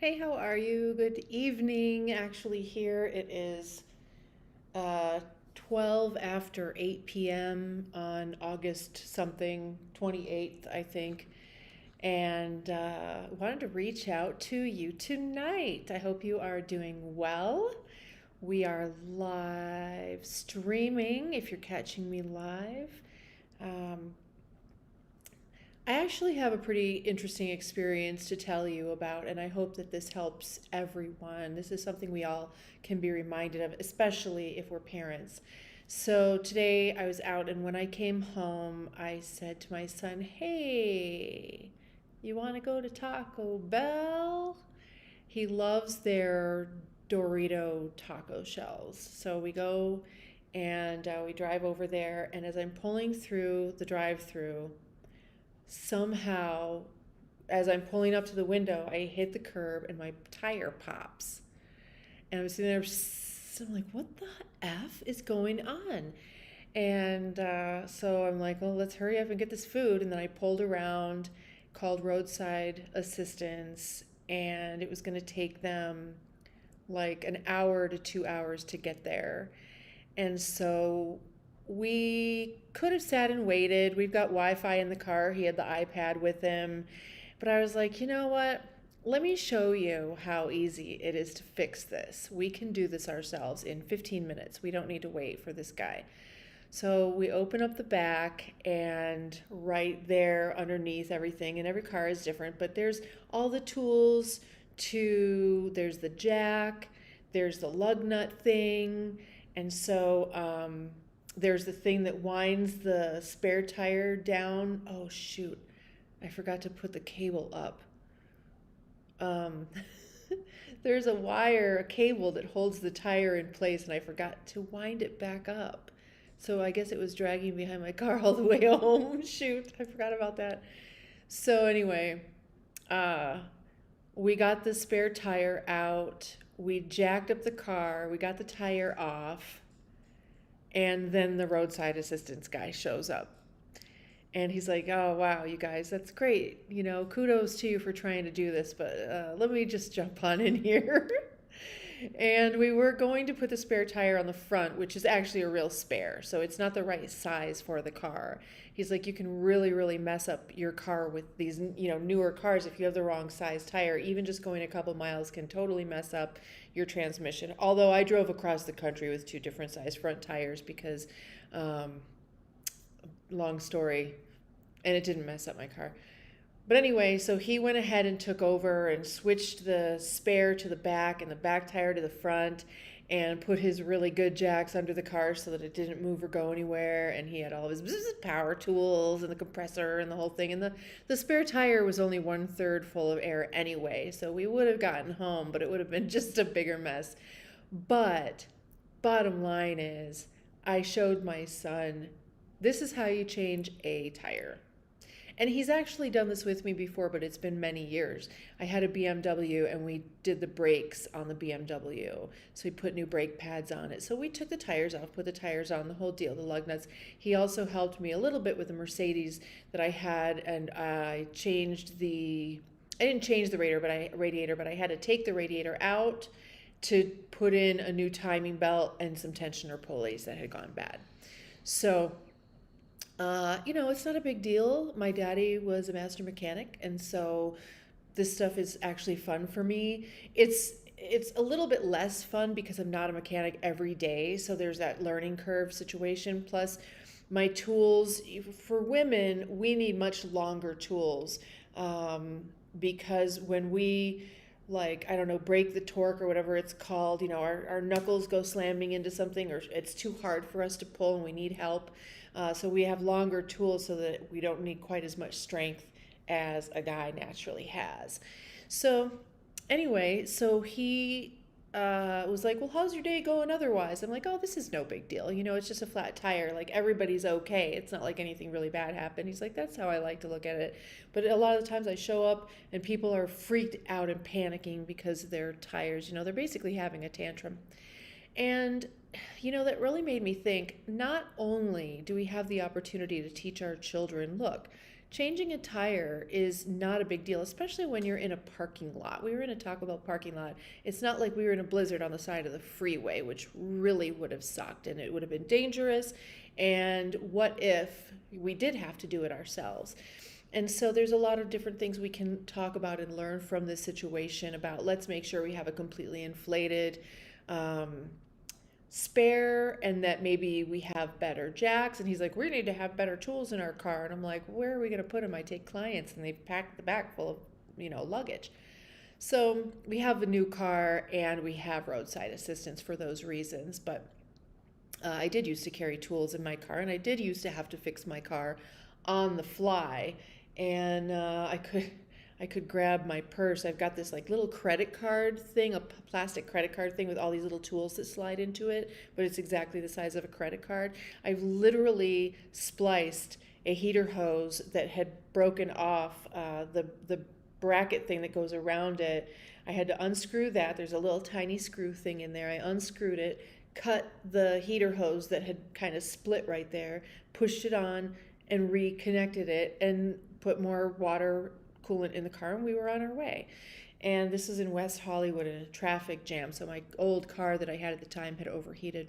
Hey, how are you? Good evening. Actually, here it is uh, 12 after 8 p.m. on August something, 28th, I think. And wanted to reach out to you tonight. I hope you are doing well. We are live streaming if you're catching me live. Um, I actually have a pretty interesting experience to tell you about, and I hope that this helps everyone. This is something we all can be reminded of, especially if we're parents. So today I was out, and when I came home, I said to my son, "Hey, you want to go to Taco Bell?" He loves their Dorito taco shells. So we go and we drive over there, and as I'm pulling through the drive through, somehow as I'm pulling up to the window, I hit the curb and my tire pops. And I was sitting there, I'm like, what the F is going on? And so I'm like, well, let's hurry up and get this food. And then I pulled around, called roadside assistance, and it was going to take them like an hour to 2 hours to get there. And so we could have sat and waited. We've got Wi Fi in the car. He had the iPad with him. But I was like, you know what? Let me show you how easy it is to fix this. We can do this ourselves in 15 minutes. We don't need to wait for this guy. So we open up the back, and right there underneath everything, and every car is different, but there's all the tools there's the jack, there's the lug nut thing, and so there's the thing that winds the spare tire down. Oh, shoot. I forgot to put the cable up. Um, there's a cable that holds the tire in place, and I forgot to wind it back up. So I guess it was dragging behind my car all the way home. Shoot, I forgot about that. So anyway, uh, we got the spare tire out. We jacked up the car. We got the tire off. And then the roadside assistance guy shows up. And he's like, oh, wow, you guys, that's great. Kudos to you for trying to do this, but let me just jump on in here. And we were going to put the spare tire on the front, which is actually a real spare. So it's not the right size for the car. He's like, you can really, really mess up your car with these, newer cars if you have the wrong size tire. Even just going a couple miles can totally mess up your transmission. Although I drove across the country with two different size front tires because, long story, and it didn't mess up my car. But anyway, so he went ahead and took over and switched the spare to the back and the back tire to the front and put his really good jacks under the car so that it didn't move or go anywhere. And he had all of his power tools and the compressor and the whole thing. And the spare tire was only 1/3 full of air anyway. So we would have gotten home, but it would have been just a bigger mess. But bottom line is, I showed my son, this is how you change a tire. And he's actually done this with me before, but it's been many years. I had a BMW and we did the brakes on the BMW. So we put new brake pads on it. So we took the tires off, put the tires on, the whole deal, the lug nuts. He also helped me a little bit with the Mercedes that I had, and I didn't change the radiator, but I had to take the radiator out to put in a new timing belt and some tensioner pulleys that had gone bad. So it's not a big deal. My daddy was a master mechanic, and so this stuff is actually fun for me. It's a little bit less fun because I'm not a mechanic every day, so there's that learning curve situation. Plus, my tools for women, we need much longer tools because when we like, I don't know, break the torque or whatever it's called, our knuckles go slamming into something, or it's too hard for us to pull and we need help. So we have longer tools so that we don't need quite as much strength as a guy naturally has. So anyway, so he was like, well, how's your day going otherwise? I'm like, oh, this is no big deal. It's just a flat tire. Like, everybody's okay. It's not like anything really bad happened. He's like, that's how I like to look at it. But a lot of the times I show up and people are freaked out and panicking because their tires, they're basically having a tantrum. And, that really made me think, not only do we have the opportunity to teach our children, look, changing a tire is not a big deal, especially when you're in a parking lot. We were in a Taco Bell parking lot. It's not like we were in a blizzard on the side of the freeway, which really would have sucked and it would have been dangerous. And what if we did have to do it ourselves? And so there's a lot of different things we can talk about and learn from this situation about let's make sure we have a completely inflated spare, and that maybe we have better jacks. And he's like, we need to have better tools in our car. And I'm like, where are we going to put them? I take clients and they've packed the back full of, luggage. So we have a new car and we have roadside assistance for those reasons. But I did used to carry tools in my car, and I did used to have to fix my car on the fly. And I could grab my purse. I've got this like little credit card thing, a plastic credit card thing with all these little tools that slide into it, but it's exactly the size of a credit card. I've literally spliced a heater hose that had broken off the bracket thing that goes around it. I had to unscrew that. There's a little tiny screw thing in there. I unscrewed it, cut the heater hose that had kind of split right there, pushed it on and reconnected it and put more water coolant in the car, and we were on our way. And this is in West Hollywood in a traffic jam, so my old car that I had at the time had overheated.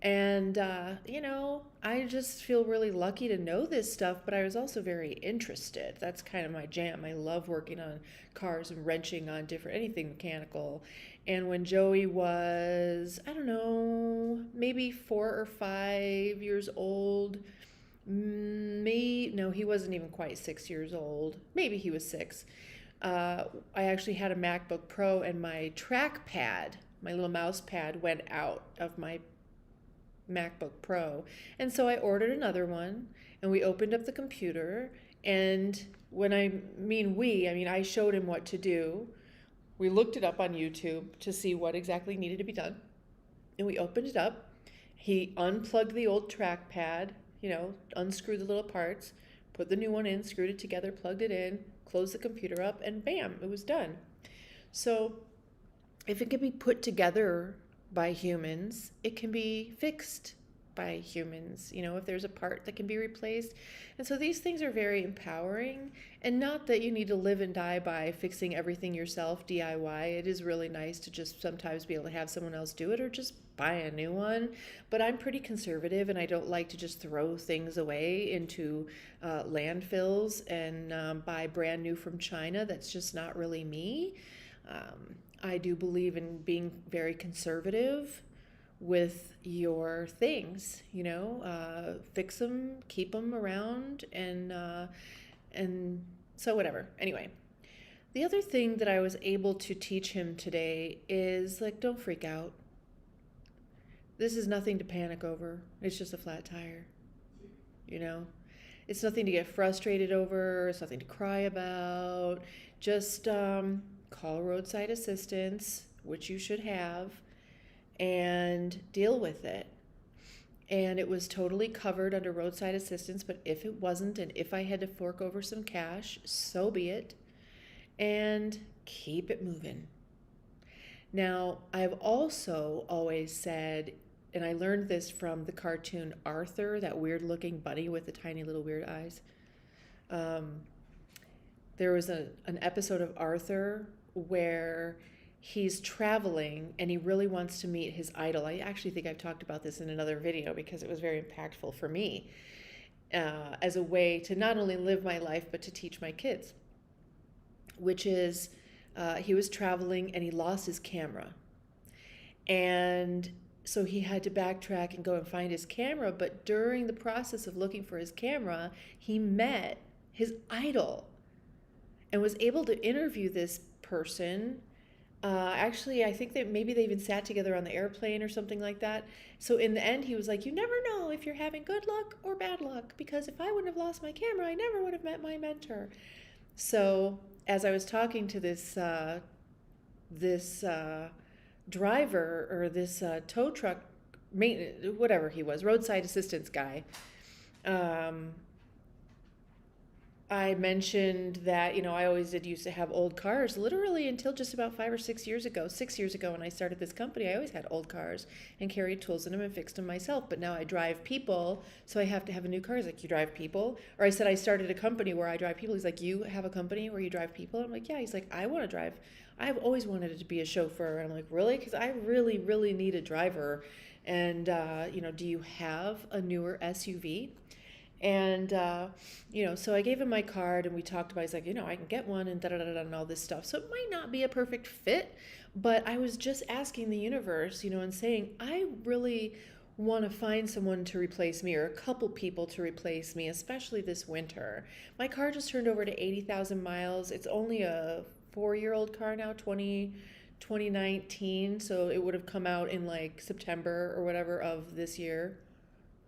And I just feel really lucky to know this stuff, but I was also very interested. That's kind of my jam. I love working on cars and wrenching on anything mechanical. And when Joey was, I don't know, maybe 4 or 5 years old, no, he wasn't even quite 6 years old. Maybe he was 6. I actually had a MacBook Pro, and my trackpad, my little mouse pad, went out of my MacBook Pro. And so I ordered another one, and we opened up the computer. And when I mean I showed him what to do. We looked it up on YouTube to see what exactly needed to be done. And we opened it up. He unplugged the old trackpad, unscrewed the little parts, put the new one in, screwed it together, plugged it in, closed the computer up, and bam, it was done. So if it can be put together by humans, it can be fixed by humans, if there's a part that can be replaced. And so these things are very empowering, and not that you need to live and die by fixing everything yourself, DIY. It is really nice to just sometimes be able to have someone else do it or just buy a new one. But I'm pretty conservative, and I don't like to just throw things away into landfills and buy brand new from China. That's just not really me. I do believe in being very conservative with your things, fix them, keep them around, and so whatever. Anyway, the other thing that I was able to teach him today is don't freak out. This is nothing to panic over. It's just a flat tire, It's nothing to get frustrated over. It's nothing to cry about. Just call roadside assistance, which you should have, and deal with it. And it was totally covered under roadside assistance, but if it wasn't, and if I had to fork over some cash, so be it. And keep it moving. Now, I've also always said, and I learned this from the cartoon Arthur, that weird-looking bunny with the tiny little weird eyes. There was an episode of Arthur where he's traveling and he really wants to meet his idol. I actually think I've talked about this in another video because it was very impactful for me as a way to not only live my life but to teach my kids, which is he was traveling and he lost his camera. And so he had to backtrack and go and find his camera. But during the process of looking for his camera, he met his idol and was able to interview this person. Actually, I think that maybe they even sat together on the airplane or something like that. So in the end, he was like, you never know if you're having good luck or bad luck, because if I wouldn't have lost my camera, I never would have met my mentor. So as I was talking to this driver, or this tow truck maintenance, whatever he was, roadside assistance guy, I mentioned that, I always did used to have old cars, literally until just about 5 or 6 years ago. 6 years ago, when I started this company, I always had old cars and carried tools in them and fixed them myself. But now I drive people, so I have to have a new car. He's like, you drive people? Or I said, I started a company where I drive people. He's like, you have a company where you drive people? I'm like, yeah. He's like, I want to drive. I've always wanted it to be a chauffeur. And I'm like, really? Because I really, really need a driver. And, do you have a newer SUV? And, so I gave him my card and we talked about, he's like, I can get one and da da da da and all this stuff. So it might not be a perfect fit, but I was just asking the universe, and saying, I really want to find someone to replace me or a couple people to replace me, especially this winter. My car just turned over to 80,000 miles. It's only a 4-year-old car now, 2019. So it would have come out in like September or whatever of this year,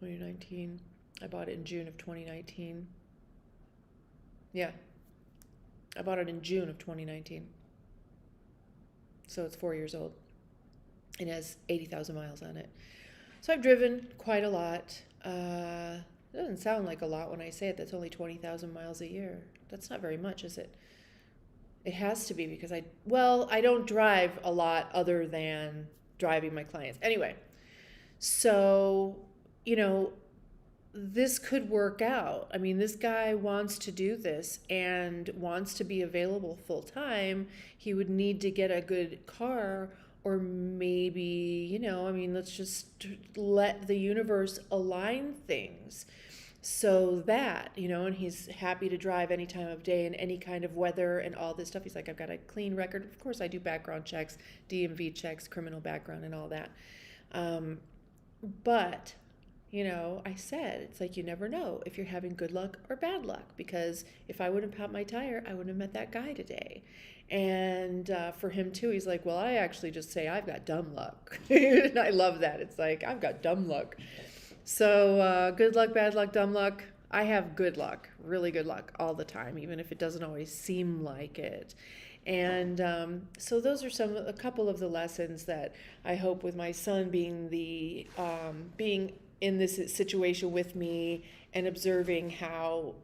2019. I bought it in June of 2019. Yeah, I bought it in June of 2019. So it's 4 years old. It has 80,000 miles on it. So I've driven quite a lot. It doesn't sound like a lot when I say it. That's only 20,000 miles a year. That's not very much, is it? It has to be because I don't drive a lot other than driving my clients. Anyway, so, this could work out. I mean, this guy wants to do this and wants to be available full time. He would need to get a good car, or maybe, let's just let the universe align things so that, and he's happy to drive any time of day in any kind of weather and all this stuff. He's like, I've got a clean record. Of course, I do background checks, DMV checks, criminal background, and all that. But I said, it's like, you never know if you're having good luck or bad luck, because if I wouldn't pop my tire, I wouldn't have met that guy today. And for him too, he's like, well, I actually just say I've got dumb luck. And I love that. It's like, I've got dumb luck. So good luck, bad luck, dumb luck. I have good luck, really good luck all the time, even if it doesn't always seem like it. And so those are a couple of the lessons that I hope, with my son being being in this situation with me and observing how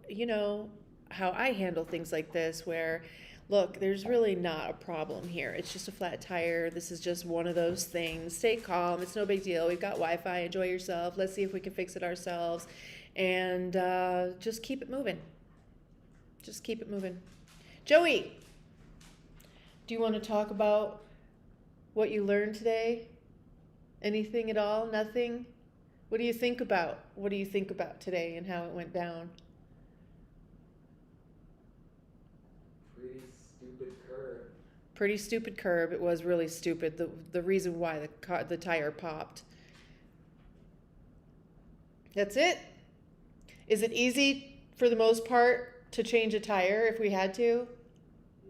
I handle things like this, where, look, there's really not a problem here. It's just a flat tire. This is just one of those things. Stay calm. It's no big deal. We've got Wi-Fi. Enjoy yourself. Let's see if we can fix it ourselves. And just keep it moving. Just keep it moving. Joey, do you want to talk about what you learned today? Anything at all? Nothing? What do you think about? What do you think about today and how it went down? Pretty stupid curb. It was really stupid. The reason why the tire popped. That's it? Is it easy for the most part to change a tire if we had to?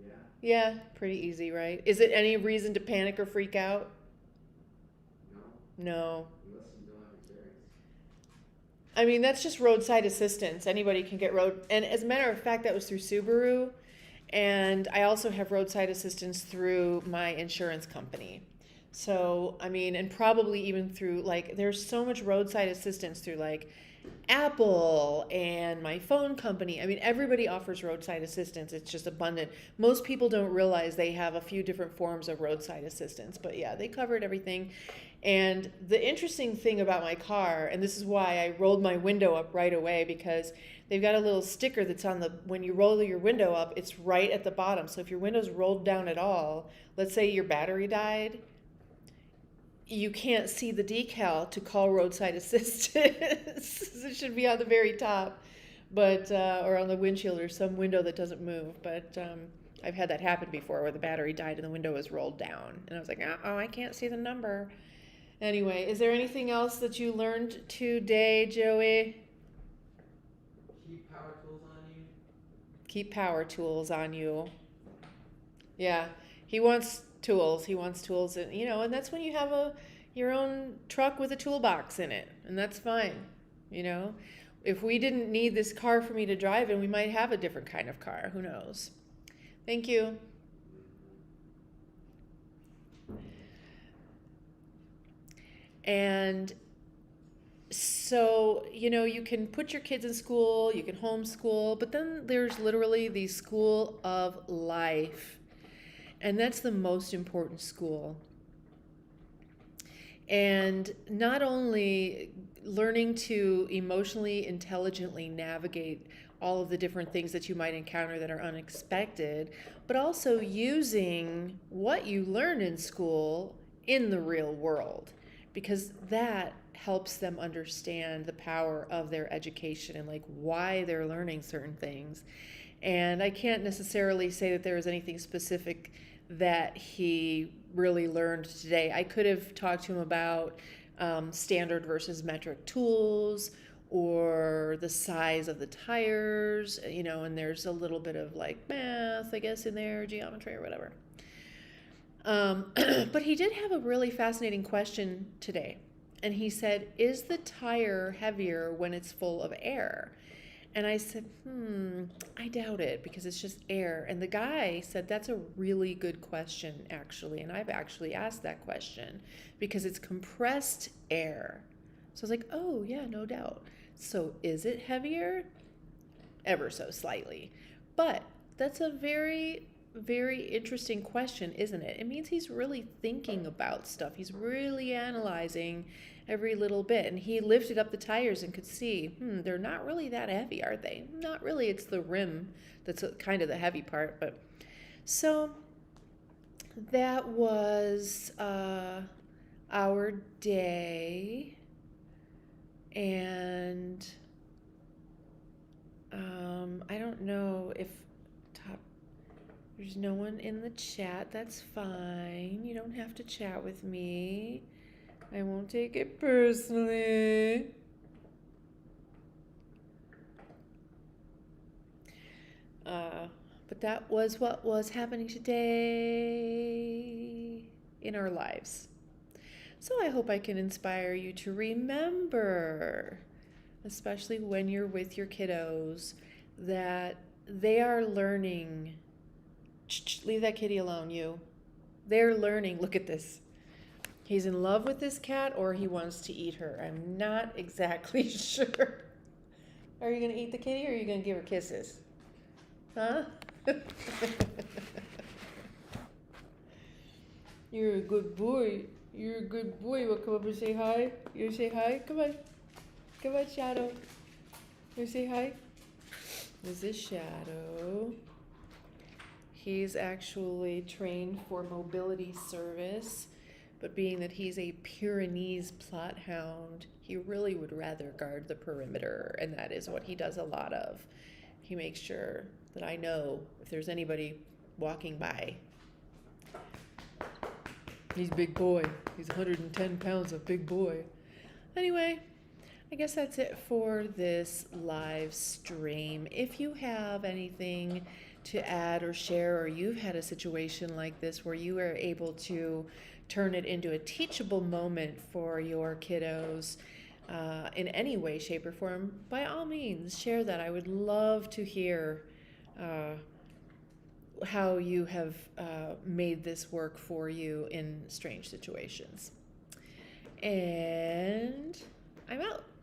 Yeah. Yeah, pretty easy, right? Is it any reason to panic or freak out? No. Unless you don't have experience. I mean, that's just roadside assistance. Anybody can get and as a matter of fact, that was through Subaru. And I also have roadside assistance through my insurance company. So, I mean, and probably even through, like, there's so much roadside assistance through, like, Apple and my phone company. I mean, everybody offers roadside assistance. It's just abundant. Most people don't realize they have a few different forms of roadside assistance. But yeah, they covered everything. And the interesting thing about my car, and this is why I rolled my window up right away, because they've got a little sticker that's on when you roll your window up, it's right at the bottom. So if your window's rolled down at all, let's say your battery died, you can't see the decal to call roadside assistance. It should be on the very top, but or on the windshield or some window that doesn't move. But I've had that happen before, where the battery died and the window was rolled down, and I was like, oh, I can't see the number. Anyway, is there anything else that you learned today, Joey? Keep power tools on you. Keep power tools on you. Yeah, he wants tools. He wants tools, and and that's when you have your own truck with a toolbox in it, and that's fine. If we didn't need this car for me to drive in, we might have a different kind of car. Who knows? Thank you. And so So, you can put your kids in school, you can homeschool, but then there's literally the school of life. And that's the most important school. And not only learning to emotionally intelligently navigate all of the different things that you might encounter that are unexpected, but also using what you learn in school in the real world, because that helps them understand the power of their education and like why they're learning certain things. And I can't necessarily say that there is anything specific that he really learned today. I could have talked to him about standard versus metric tools, or the size of the tires, and there's a little bit of like math, I guess, in there, geometry or whatever. But he did have a really fascinating question today. And he said, is the tire heavier when it's full of air? And I said, I doubt it, because it's just air. And the guy said, that's a really good question, actually. And I've actually asked that question because it's compressed air. So I was like, oh, yeah, no doubt. So is it heavier? Ever so slightly. But that's a very, very interesting question, isn't it? It means he's really thinking about stuff. He's really analyzing every little bit. And he lifted up the tires and could see, they're not really that heavy, are they? Not really. It's the rim that's kind of the heavy part. But so that was our day. And I don't know if there's no one in the chat. That's fine. You don't have to chat with me. I won't take it personally. But that was what was happening today in our lives. So I hope I can inspire you to remember, especially when you're with your kiddos, that they are learning. Leave that kitty alone, you. They're learning. Look at this. He's in love with this cat, or he wants to eat her. I'm not exactly sure. Are you going to eat the kitty, or are you going to give her kisses? Huh? You're a good boy. You're a good boy. Well, come up and say hi. You say hi? Come on. Come on, Shadow. You say hi? This is Shadow. He's actually trained for mobility service, but being that he's a Pyrenees plot hound, he really would rather guard the perimeter, and that is what he does a lot of. He makes sure that I know if there's anybody walking by. He's a big boy. He's 110 pounds of big boy. Anyway, I guess that's it for this live stream. If you have anything to add or share, or you've had a situation like this where you were able to turn it into a teachable moment for your kiddos in any way, shape, or form, by all means, share that. I would love to hear how you have made this work for you in strange situations. And I'm out.